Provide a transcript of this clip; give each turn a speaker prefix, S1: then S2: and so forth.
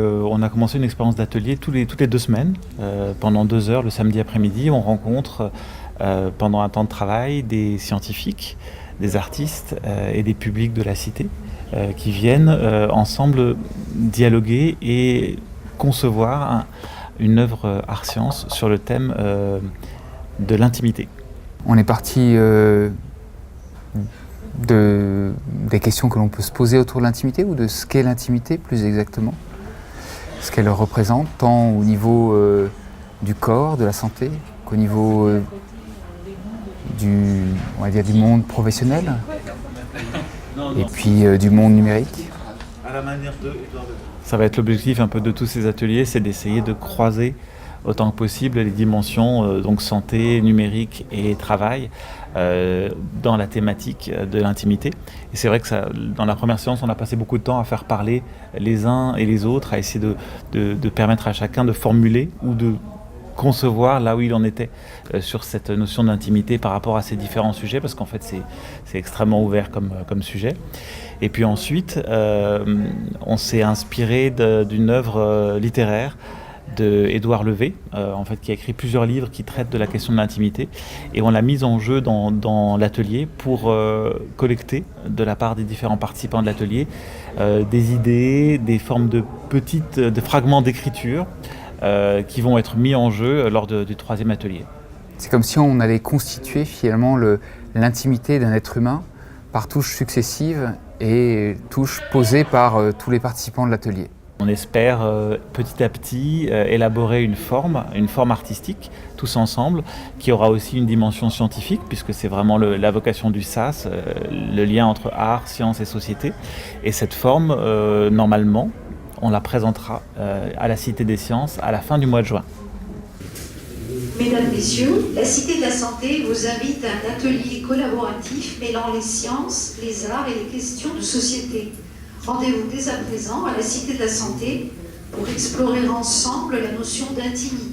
S1: On a commencé une expérience d'atelier toutes les 2 semaines, pendant 2 heures le samedi après-midi. On rencontre pendant un temps de travail des scientifiques, des artistes et des publics de la cité qui viennent ensemble dialoguer et concevoir une œuvre art-science sur le thème de l'intimité.
S2: On est parti des questions que l'on peut se poser autour de l'intimité ou de ce qu'est l'intimité plus exactement. Ce qu'elle représente, tant au niveau du corps, de la santé, qu'au niveau on va dire, du monde professionnel, et puis du monde numérique.
S1: Ça va être l'objectif un peu de tous ces ateliers, c'est d'essayer de croiser autant que possible les dimensions donc santé, numérique et travail dans la thématique de l'intimité. Et c'est vrai que dans la première séance, on a passé beaucoup de temps à faire parler les uns et les autres, à essayer de permettre à chacun de formuler ou de concevoir là où il en était sur cette notion d'intimité par rapport à ces différents sujets, parce qu'en fait c'est extrêmement ouvert comme sujet. Et puis ensuite, on s'est inspiré d'une œuvre littéraire de Édouard Levé, en fait, qui a écrit plusieurs livres qui traitent de la question de l'intimité, et on l'a mise en jeu dans l'atelier pour collecter de la part des différents participants de l'atelier des idées, des formes de fragments d'écriture qui vont être mis en jeu lors du 3e atelier.
S2: C'est comme si on allait constituer finalement l'intimité d'un être humain par touches successives et touches posées par tous les participants de l'atelier.
S1: On espère petit à petit élaborer une forme artistique, tous ensemble, qui aura aussi une dimension scientifique, puisque c'est vraiment la vocation du SAS, le lien entre art, science et société. Et cette forme, normalement, on la présentera à la Cité des Sciences à la fin du mois de juin.
S3: Mesdames, Messieurs, la Cité de la Santé vous invite à un atelier collaboratif mêlant les sciences, les arts et les questions de société. Rendez-vous dès à présent à la Cité de la Santé pour explorer ensemble la notion d'intimité.